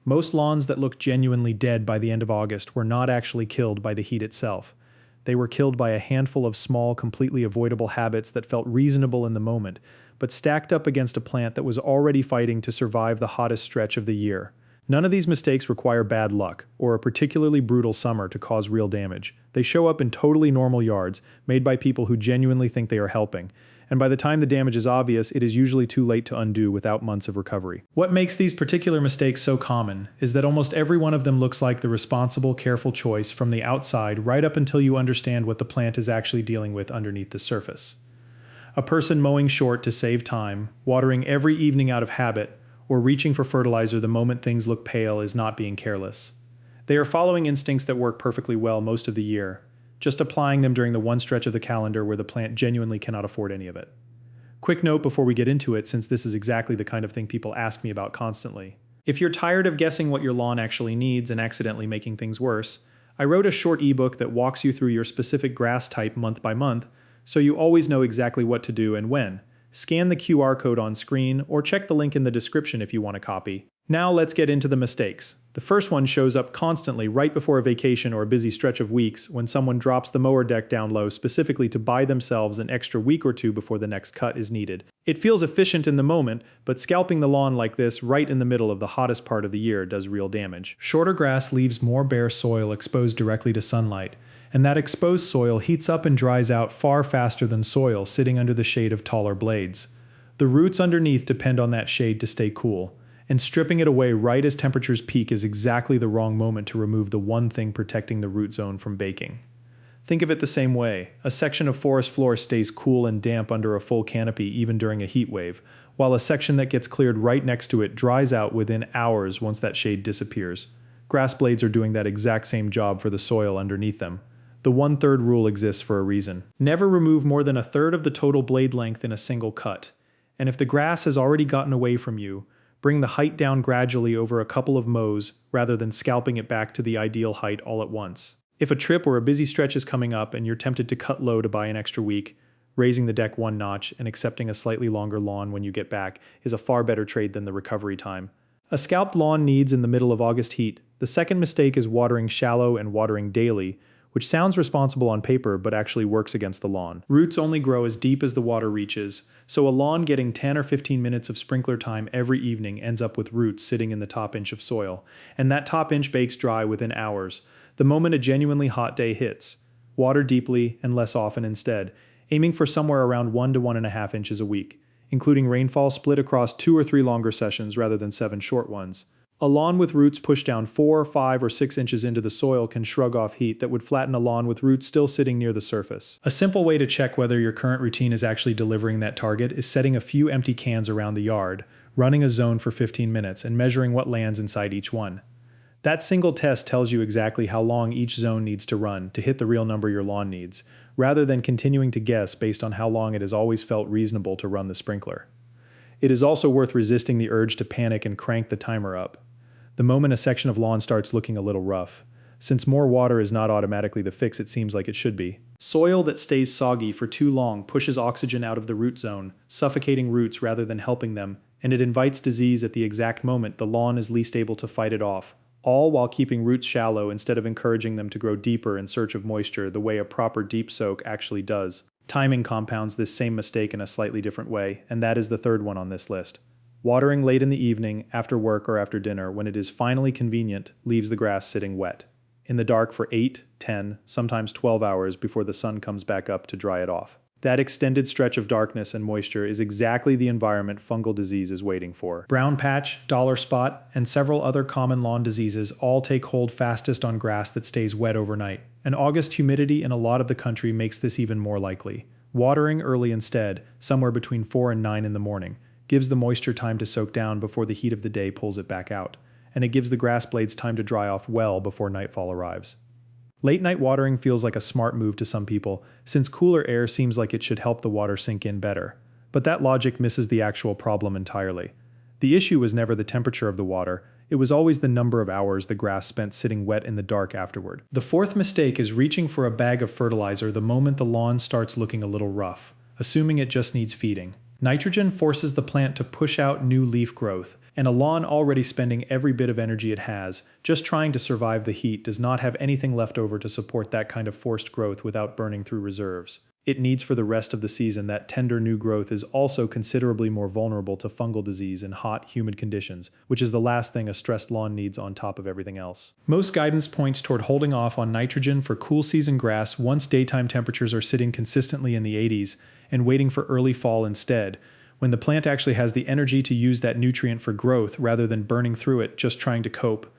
Most lawns that look genuinely dead by the end of August were not actually killed by the heat itself. They were killed by a handful of small, completely avoidable habits that felt reasonable in the moment, but stacked up against a plant that was already fighting to survive the hottest stretch of the year. None of these mistakes require bad luck or a particularly brutal summer to cause real damage. They show up in totally normal yards, made by people who genuinely think they are helping. And by the time the damage is obvious, it is usually too late to undo without months of recovery. What makes these particular mistakes so common is that almost every one of them looks like the responsible, careful choice from the outside right up until you understand what the plant is actually dealing with underneath the surface. A person mowing short to save time, watering every evening out of habit, or reaching for fertilizer the moment things look pale is not being careless. They are following instincts that work perfectly well most of the year, just applying them during the one stretch of the calendar where the plant genuinely cannot afford any of it. Quick note before we get into it, since this is exactly the kind of thing people ask me about constantly. If you're tired of guessing what your lawn actually needs and accidentally making things worse, I wrote a short ebook that walks you through your specific grass type month by month, so you always know exactly what to do and when. Scan the QR code on screen or check the link in the description if you want a copy. Now let's get into the mistakes. The first one shows up constantly right before a vacation or a busy stretch of weeks when someone drops the mower deck down low specifically to buy themselves an extra week or two before the next cut is needed. It feels efficient in the moment, but scalping the lawn like this right in the middle of the hottest part of the year does real damage. Shorter grass leaves more bare soil exposed directly to sunlight, and that exposed soil heats up and dries out far faster than soil sitting under the shade of taller blades. The roots underneath depend on that shade to stay cool, and stripping it away right as temperatures peak is exactly the wrong moment to remove the one thing protecting the root zone from baking. Think of it the same way. A section of forest floor stays cool and damp under a full canopy even during a heat wave, while a section that gets cleared right next to it dries out within hours once that shade disappears. Grass blades are doing that exact same job for the soil underneath them. The 1/3 rule exists for a reason. Never remove more than 1/3 of the total blade length in a single cut. And if the grass has already gotten away from you, bring the height down gradually over a couple of mows rather than scalping it back to the ideal height all at once. If a trip or a busy stretch is coming up and you're tempted to cut low to buy an extra week, raising the deck one notch and accepting a slightly longer lawn when you get back is a far better trade than the recovery time. A scalped lawn needs in the middle of August heat. The second mistake is watering shallow and watering daily, which sounds responsible on paper but actually works against the lawn. Roots only grow as deep as the water reaches, so a lawn getting 10 or 15 minutes of sprinkler time every evening ends up with roots sitting in the top inch of soil, and that top inch bakes dry within hours, the moment a genuinely hot day hits. Water deeply and less often instead, aiming for somewhere around 1 to 1.5 inches a week, including rainfall split across 2 or 3 longer sessions rather than 7 short ones. A lawn with roots pushed down 4, 5, or 6 inches into the soil can shrug off heat that would flatten a lawn with roots still sitting near the surface. A simple way to check whether your current routine is actually delivering that target is setting a few empty cans around the yard, running a zone for 15 minutes, and measuring what lands inside each one. That single test tells you exactly how long each zone needs to run to hit the real number your lawn needs, rather than continuing to guess based on how long it has always felt reasonable to run the sprinkler. It is also worth resisting the urge to panic and crank the timer up the moment a section of lawn starts looking a little rough, since more water is not automatically the fix it seems like it should be. Soil that stays soggy for too long pushes oxygen out of the root zone, suffocating roots rather than helping them, and it invites disease at the exact moment the lawn is least able to fight it off, all while keeping roots shallow instead of encouraging them to grow deeper in search of moisture the way a proper deep soak actually does. Timing compounds this same mistake in a slightly different way, and that is the third one on this list. Watering late in the evening, after work or after dinner, when it is finally convenient, leaves the grass sitting wet, in the dark for 8, 10, sometimes 12 hours before the sun comes back up to dry it off. That extended stretch of darkness and moisture is exactly the environment fungal disease is waiting for. Brown patch, dollar spot, and several other common lawn diseases all take hold fastest on grass that stays wet overnight, and August humidity in a lot of the country makes this even more likely. Watering early instead, somewhere between 4 and 9 in the morning, gives the moisture time to soak down before the heat of the day pulls it back out, and it gives the grass blades time to dry off well before nightfall arrives. Late night watering feels like a smart move to some people, since cooler air seems like it should help the water sink in better. But that logic misses the actual problem entirely. The issue was never the temperature of the water, it was always the number of hours the grass spent sitting wet in the dark afterward. The fourth mistake is reaching for a bag of fertilizer the moment the lawn starts looking a little rough, assuming it just needs feeding. Nitrogen forces the plant to push out new leaf growth, and a lawn already spending every bit of energy it has, just trying to survive the heat, does not have anything left over to support that kind of forced growth without burning through reserves. It needs for the rest of the season. That tender new growth is also considerably more vulnerable to fungal disease in hot, humid conditions, which is the last thing a stressed lawn needs on top of everything else. Most guidance points toward holding off on nitrogen for cool season grass once daytime temperatures are sitting consistently in the 80s, and waiting for early fall instead, when the plant actually has the energy to use that nutrient for growth rather than burning through it just trying to cope.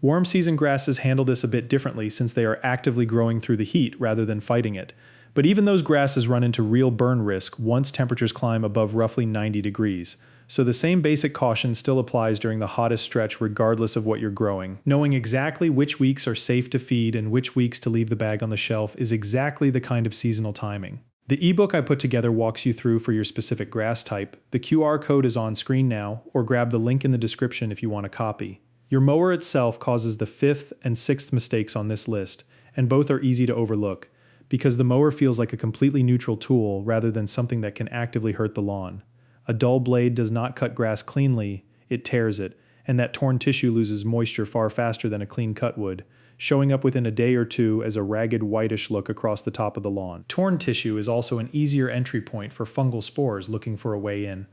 Warm season grasses handle this a bit differently since they are actively growing through the heat rather than fighting it. But even those grasses run into real burn risk once temperatures climb above roughly 90 degrees. So the same basic caution still applies during the hottest stretch regardless of what you're growing. Knowing exactly which weeks are safe to feed and which weeks to leave the bag on the shelf is exactly the kind of seasonal timing. The ebook I put together walks you through for your specific grass type. The QR code is on screen now, or grab the link in the description if you want a copy. Your mower itself causes the 5th and 6th mistakes on this list, and both are easy to overlook, because the mower feels like a completely neutral tool rather than something that can actively hurt the lawn. A dull blade does not cut grass cleanly, it tears it, and that torn tissue loses moisture far faster than a clean cut would, showing up within a day or two as a ragged whitish look across the top of the lawn. Torn tissue is also an easier entry point for fungal spores looking for a way in.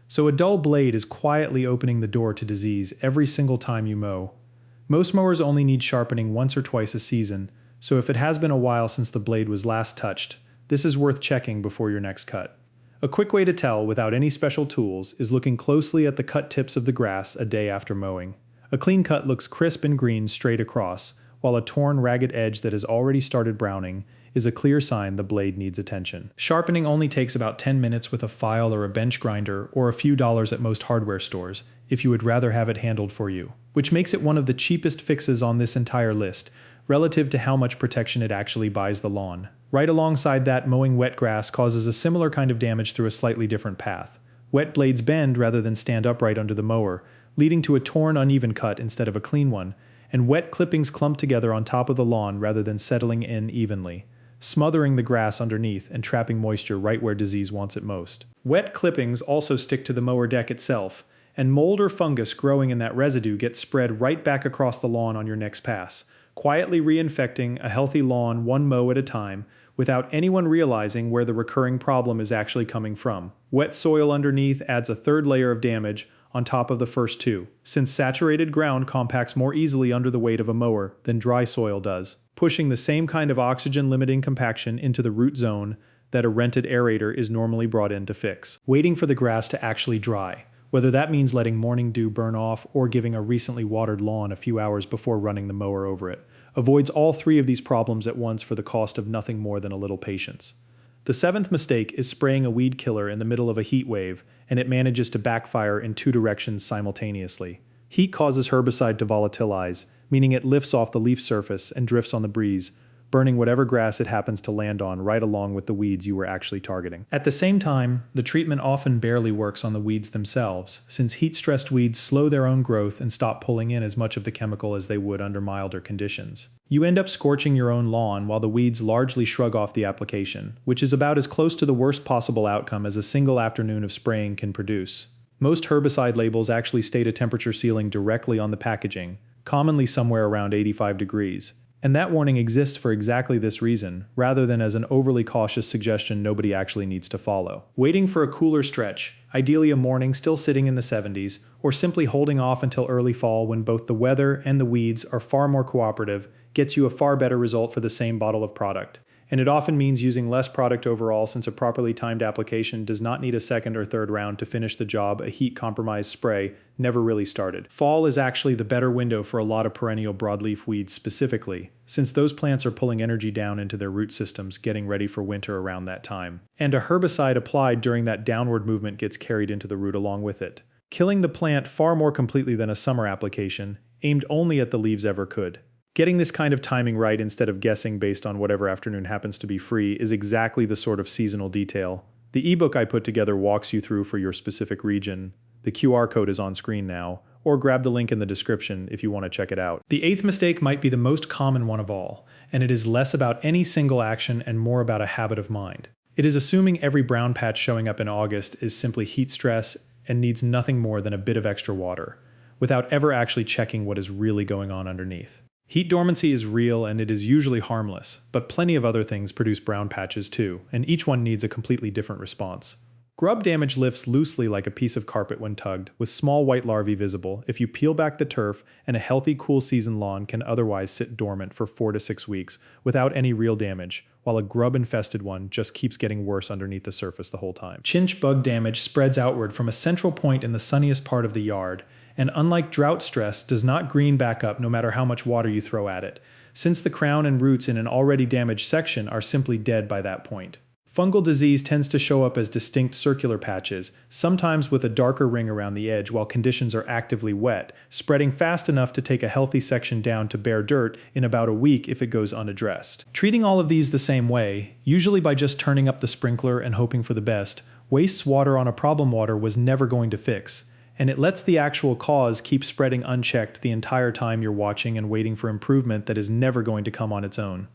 So a dull blade is quietly opening the door to disease every single time you mow. Most mowers only need sharpening once or twice a season, so if it has been a while since the blade was last touched, this is worth checking before your next cut. A quick way to tell without any special tools is looking closely at the cut tips of the grass a day after mowing. A clean cut looks crisp and green straight across, while a torn, ragged edge that has already started browning is a clear sign the blade needs attention. Sharpening only takes about 10 minutes with a file or a bench grinder, or a few dollars at most hardware stores, if you would rather have it handled for you, which makes it one of the cheapest fixes on this entire list, relative to how much protection it actually buys the lawn. Right alongside that, mowing wet grass causes a similar kind of damage through a slightly different path. Wet blades bend rather than stand upright under the mower, leading to a torn, uneven cut instead of a clean one, and wet clippings clump together on top of the lawn rather than settling in evenly, smothering the grass underneath and trapping moisture right where disease wants it most. Wet clippings also stick to the mower deck itself, and mold or fungus growing in that residue gets spread right back across the lawn on your next pass, quietly reinfecting a healthy lawn one mow at a time without anyone realizing where the recurring problem is actually coming from. Wet soil underneath adds a third layer of damage on top of the first two, since saturated ground compacts more easily under the weight of a mower than dry soil does, pushing the same kind of oxygen-limiting compaction into the root zone that a rented aerator is normally brought in to fix. Waiting for the grass to actually dry, whether that means letting morning dew burn off or giving a recently watered lawn a few hours before running the mower over it, avoids all three of these problems at once for the cost of nothing more than a little patience. The 7th mistake is spraying a weed killer in the middle of a heat wave, and it manages to backfire in two directions simultaneously. Heat causes herbicide to volatilize, meaning it lifts off the leaf surface and drifts on the breeze, burning whatever grass it happens to land on right along with the weeds you were actually targeting. At the same time, the treatment often barely works on the weeds themselves, since heat-stressed weeds slow their own growth and stop pulling in as much of the chemical as they would under milder conditions. You end up scorching your own lawn while the weeds largely shrug off the application, which is about as close to the worst possible outcome as a single afternoon of spraying can produce. Most herbicide labels actually state a temperature ceiling directly on the packaging, commonly somewhere around 85 degrees. And that warning exists for exactly this reason, rather than as an overly cautious suggestion nobody actually needs to follow. Waiting for a cooler stretch, ideally a morning still sitting in the 70s, or simply holding off until early fall when both the weather and the weeds are far more cooperative, gets you a far better result for the same bottle of product. And it often means using less product overall, since a properly timed application does not need a second or third round to finish the job a heat-compromised spray never really started. Fall is actually the better window for a lot of perennial broadleaf weeds specifically, since those plants are pulling energy down into their root systems, getting ready for winter around that time. And a herbicide applied during that downward movement gets carried into the root along with it, killing the plant far more completely than a summer application, aimed only at the leaves ever could. Getting this kind of timing right instead of guessing based on whatever afternoon happens to be free is exactly the sort of seasonal detail the ebook I put together walks you through for your specific region. The QR code is on screen now, or grab the link in the description if you want to check it out. The 8th mistake might be the most common one of all, and it is less about any single action and more about a habit of mind. It is assuming every brown patch showing up in August is simply heat stress and needs nothing more than a bit of extra water, without ever actually checking what is really going on underneath. Heat dormancy is real and it is usually harmless, but plenty of other things produce brown patches too, and each one needs a completely different response. Grub damage lifts loosely like a piece of carpet when tugged, with small white larvae visible if you peel back the turf, and a healthy cool season lawn can otherwise sit dormant for 4 to 6 weeks without any real damage, while a grub-infested one just keeps getting worse underneath the surface the whole time. Chinch bug damage spreads outward from a central point in the sunniest part of the yard, and unlike drought stress, does not green back up no matter how much water you throw at it, since the crown and roots in an already damaged section are simply dead by that point. Fungal disease tends to show up as distinct circular patches, sometimes with a darker ring around the edge while conditions are actively wet, spreading fast enough to take a healthy section down to bare dirt in about a week if it goes unaddressed. Treating all of these the same way, usually by just turning up the sprinkler and hoping for the best, wastes water on a problem water was never going to fix, and it lets the actual cause keep spreading unchecked the entire time you're watching and waiting for improvement that is never going to come on its own.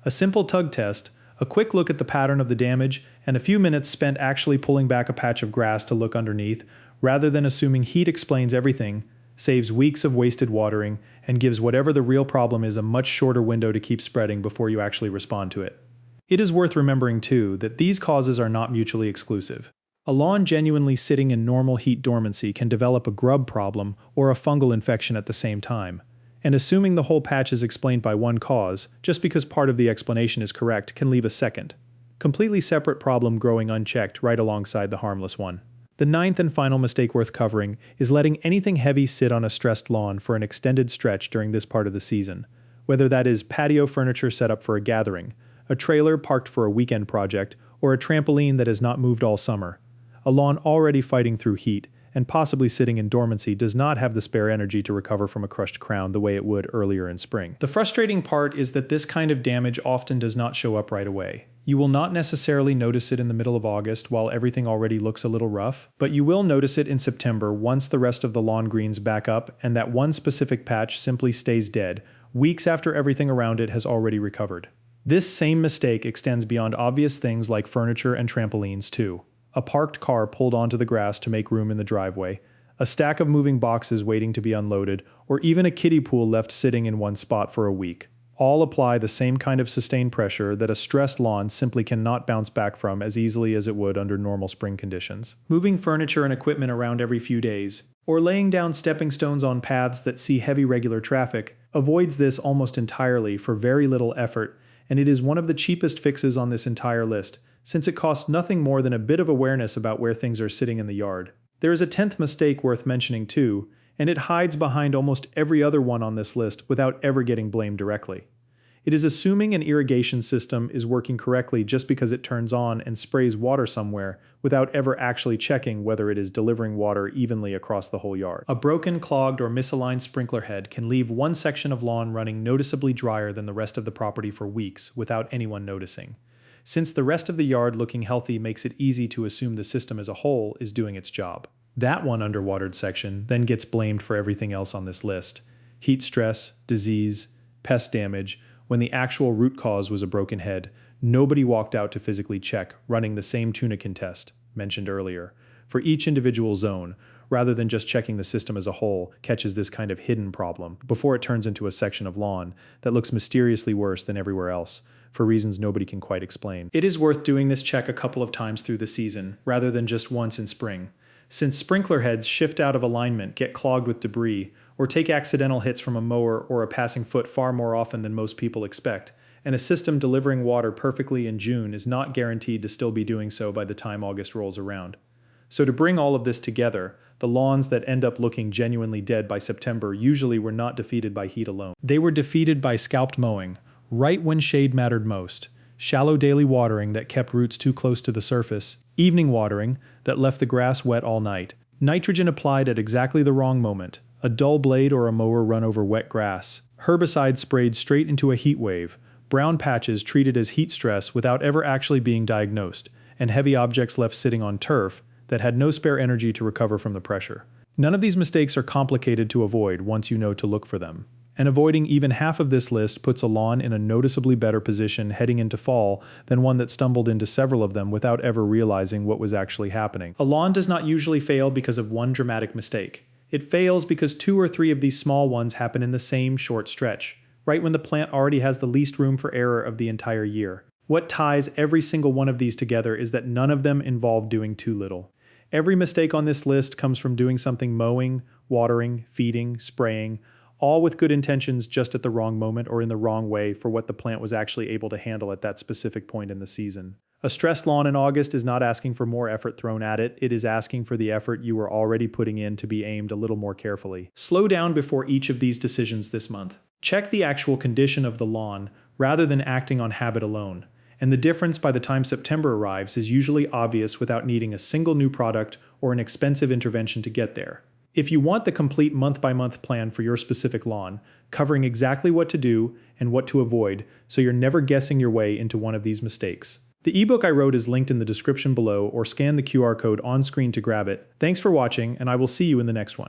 A simple tug test, a quick look at the pattern of the damage, and a few minutes spent actually pulling back a patch of grass to look underneath, rather than assuming heat explains everything, saves weeks of wasted watering, and gives whatever the real problem is a much shorter window to keep spreading before you actually respond to it. It is worth remembering, too, that these causes are not mutually exclusive. A lawn genuinely sitting in normal heat dormancy can develop a grub problem or a fungal infection at the same time. And assuming the whole patch is explained by one cause, just because part of the explanation is correct, can leave a second, completely separate problem growing unchecked right alongside the harmless one. The ninth and final mistake worth covering is letting anything heavy sit on a stressed lawn for an extended stretch during this part of the season, whether that is patio furniture set up for a gathering, a trailer parked for a weekend project, or a trampoline that has not moved all summer. A lawn already fighting through heat, and possibly sitting in dormancy, does not have the spare energy to recover from a crushed crown the way it would earlier in spring. The frustrating part is that this kind of damage often does not show up right away. You will not necessarily notice it in the middle of August while everything already looks a little rough, but you will notice it in September once the rest of the lawn greens back up and that one specific patch simply stays dead, weeks after everything around it has already recovered. This same mistake extends beyond obvious things like furniture and trampolines too. A parked car pulled onto the grass to make room in the driveway, a stack of moving boxes waiting to be unloaded, or even a kiddie pool left sitting in one spot for a week. All apply the same kind of sustained pressure that a stressed lawn simply cannot bounce back from as easily as it would under normal spring conditions. Moving furniture and equipment around every few days, or laying down stepping stones on paths that see heavy regular traffic, avoids this almost entirely for very little effort, and it is one of the cheapest fixes on this entire list, since it costs nothing more than a bit of awareness about where things are sitting in the yard. There is a 10th mistake worth mentioning too, and it hides behind almost every other one on this list without ever getting blamed directly. It is assuming an irrigation system is working correctly just because it turns on and sprays water somewhere without ever actually checking whether it is delivering water evenly across the whole yard. A broken, clogged, or misaligned sprinkler head can leave one section of lawn running noticeably drier than the rest of the property for weeks without anyone noticing, since the rest of the yard looking healthy makes it easy to assume the system as a whole is doing its job. That one underwatered section then gets blamed for everything else on this list: heat stress, disease, pest damage, when the actual root cause was a broken head. Nobody walked out to physically check, running the same Tunican test, mentioned earlier, for each individual zone, rather than just checking the system as a whole catches this kind of hidden problem before it turns into a section of lawn that looks mysteriously worse than everywhere else, for reasons nobody can quite explain. It is worth doing this check a couple of times through the season, rather than just once in spring, since sprinkler heads shift out of alignment, get clogged with debris, or take accidental hits from a mower or a passing foot far more often than most people expect, and a system delivering water perfectly in June is not guaranteed to still be doing so by the time August rolls around. So to bring all of this together, the lawns that end up looking genuinely dead by September usually were not defeated by heat alone. They were defeated by scalped mowing, right when shade mattered most, shallow daily watering that kept roots too close to the surface, evening watering that left the grass wet all night, nitrogen applied at exactly the wrong moment, a dull blade or a mower run over wet grass, herbicide sprayed straight into a heat wave, brown patches treated as heat stress without ever actually being diagnosed, and heavy objects left sitting on turf that had no spare energy to recover from the pressure. None of these mistakes are complicated to avoid once you know to look for them. And avoiding even half of this list puts a lawn in a noticeably better position heading into fall than one that stumbled into several of them without ever realizing what was actually happening. A lawn does not usually fail because of one dramatic mistake. It fails because 2 or 3 of these small ones happen in the same short stretch, right when the plant already has the least room for error of the entire year. What ties every single one of these together is that none of them involve doing too little. Every mistake on this list comes from doing something mowing, watering, feeding, spraying, all with good intentions just at the wrong moment or in the wrong way for what the plant was actually able to handle at that specific point in the season. A stressed lawn in August is not asking for more effort thrown at it, it is asking for the effort you were already putting in to be aimed a little more carefully. Slow down before each of these decisions this month. Check the actual condition of the lawn rather than acting on habit alone. And the difference by the time September arrives is usually obvious without needing a single new product or an expensive intervention to get there. If you want the complete month-by-month plan for your specific lawn, covering exactly what to do and what to avoid so you're never guessing your way into one of these mistakes. The ebook I wrote is linked in the description below or scan the QR code on screen to grab it. Thanks for watching, and I will see you in the next one.